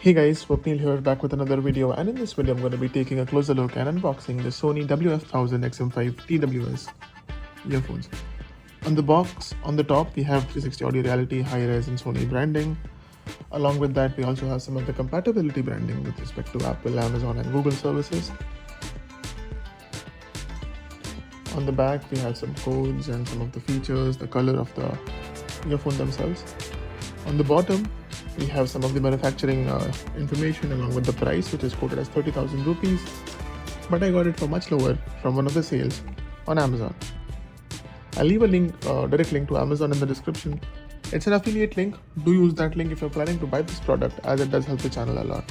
Hey guys, Swapnil here, back with another video, and in this video I'm going to be taking a closer look and unboxing the Sony WF-1000 XM5 TWS earphones. On the box, on the top, we have 360 audio reality, high-res and Sony branding. Along with that, we also have some of the compatibility branding with respect to Apple, Amazon and Google services. On the back, we have some codes and some of the features, the color of the earphone themselves. On the bottom, we have some of the manufacturing information along with the price, which is quoted as 30,000 rupees, but I got it for much lower from one of the sales on Amazon. I'll leave a link, direct link to Amazon in the description. It's an affiliate link. Do use that link if you're planning to buy this product, as it does help the channel a lot.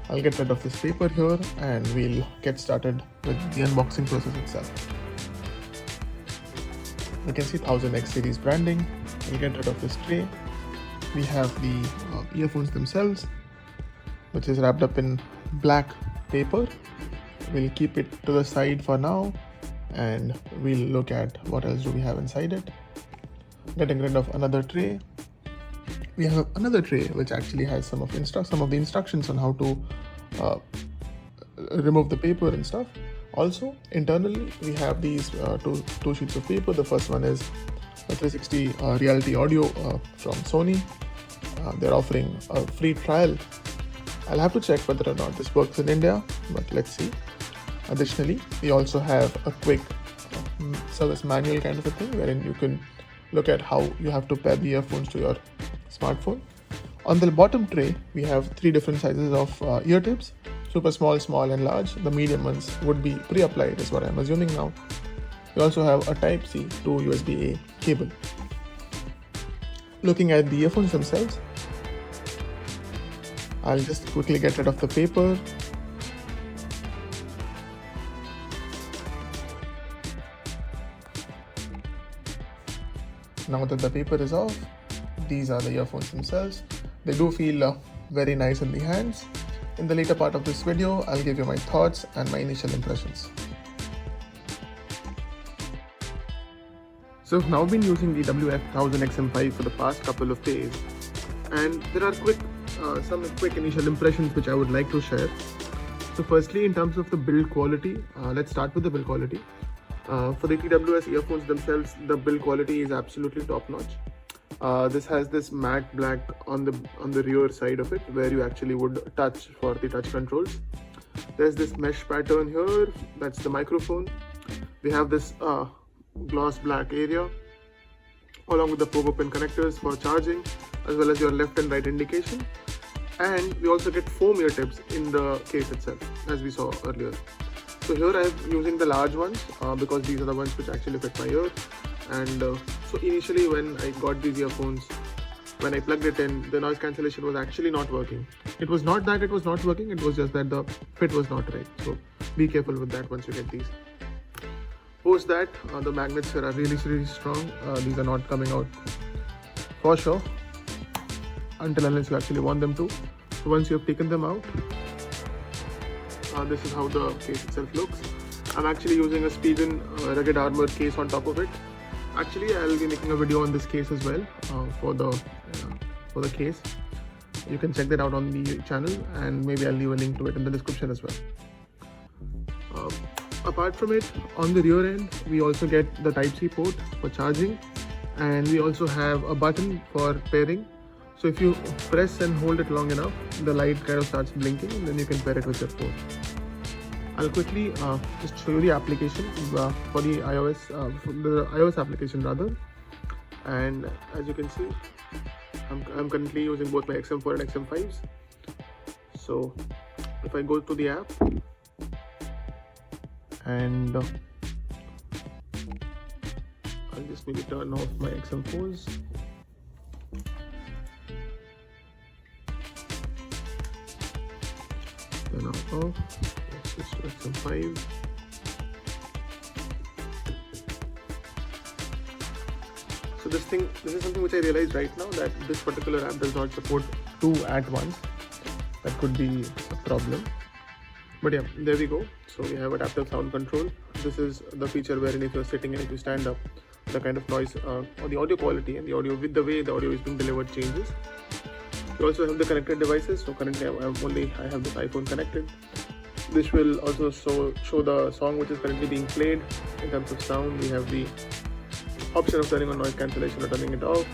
I'll get rid of this paper here and we'll get started with the unboxing process itself. You can see 1000X series branding. We'll get rid of this tray. We have the earphones themselves, which is wrapped up in black paper. We'll keep it to the side for now and we'll look at what else do we have inside it. Getting rid of another tray. We have another tray which actually has some of the instructions on how to remove the paper and stuff. Also, internally, we have these two sheets of paper. The first one is a 360 reality audio from Sony. They're offering a free trial. I'll have to check whether or not this works in India, but let's see. Additionally, we also have a quick service manual kind of a thing, wherein you can look at how you have to pair the earphones to your smartphone. On the bottom tray, we have three different sizes of ear tips. Super small, small and large. The medium ones would be pre-applied is what I'm assuming now. We also have a Type-C to USB-A cable. Looking at the earphones themselves, I'll just quickly get rid of the paper. Now that the paper is off, these are the earphones themselves. They do feel very nice in the hands. In the later part of this video, I'll give you my thoughts and my initial impressions. So I've now been using the WF-1000 XM5 for the past couple of days, and there are some quick initial impressions which I would like to share. So firstly, in terms of the build quality, let's start with the build quality. For the TWS earphones themselves, the build quality is absolutely top notch. This has this matte black on the rear side of it, where you actually would touch for the touch controls. There's this mesh pattern here, that's the microphone. We have this gloss black area along with the power pin connectors for charging, as well as your left and right indication. And we also get foam ear tips in the case itself, as we saw earlier. So here I'm using the large ones because these are the ones which actually fit my ear. And so initially when I got these earphones, when I plugged it in, the noise cancellation was actually not working. It was not that it was not working, it was just that the fit was not right. So be careful with that once you get these. Post that, the magnets here are really strong. These are not coming out for sure unless you actually want them to. So once you have taken them out, this is how the case itself looks. I'm actually using a Spigen rugged armor case on top of it. Actually, I'll be making a video on this case as well for the case. You can check that out on the channel, and maybe I'll leave a link to it in the description as well. Apart from it, on the rear end, we also get the Type-C port for charging, and we also have a button for pairing. So if you press and hold it long enough, the light kind of starts blinking, and then you can pair it with your phone. I'll quickly just show you the application for the iOS application rather. And as you can see, I'm currently using both my XM4 and XM5s. So if I go to the app and I'll just maybe turn off my XM4s. Then off. Switch to XM5. So this is something which I realized right now, that this particular app does not support two at once. That could be a problem. But yeah, there we go. So we have adaptive sound control. This is the feature wherein if you're sitting and if you stand up, the kind of noise or the audio quality and the audio with the way the audio is being delivered changes. We also have the connected devices. So currently I have this iPhone connected. This will also show the song which is currently being played. In terms of sound, we have the option of turning on noise cancellation or turning it off.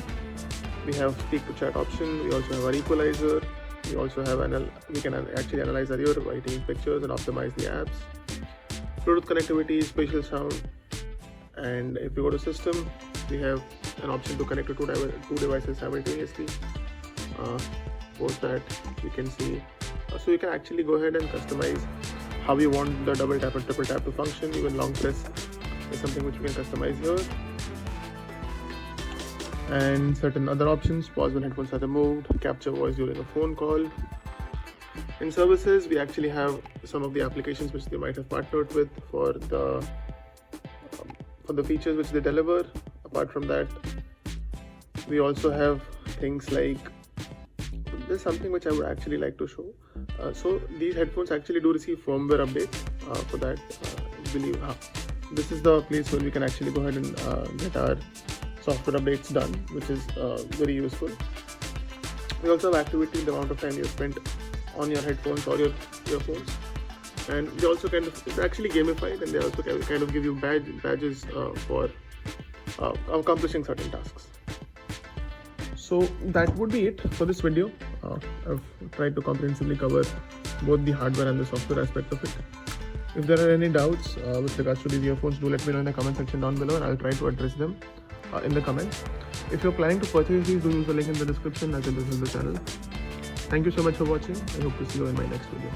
We have speak to chat option. We also have our equalizer. We also have we can actually analyze audio by taking pictures and optimize the apps. Bluetooth connectivity, spatial sound, and if we go to system, we have an option to connect to two devices simultaneously. Post that we can see, so you can actually go ahead and customize how you want the double tap and triple tap to function. Even long press is something which we can customize here. And certain other options: pause when headphones are removed, capture voice during a phone call. In services, we actually have some of the applications which they might have partnered with for the features which they deliver. Apart from that, we also have things like, there's something which I would actually like to show. So these headphones actually do receive firmware updates. For that, this is the place where we can actually go ahead and get our software updates done, which is very useful. We also have activity, the amount of time you spent on your headphones or your earphones, and they also it's actually gamified, and they also kind of give you badges for accomplishing certain tasks. So that would be it for this video. I've tried to comprehensively cover both the hardware and the software aspect of it. If there are any doubts with regards to these earphones, do let me know in the comment section down below, and I'll try to address them in the comments. If you're planning to purchase these, do use the link in the description as well as in the channel. Thank you so much for watching. I hope to see you in my next video.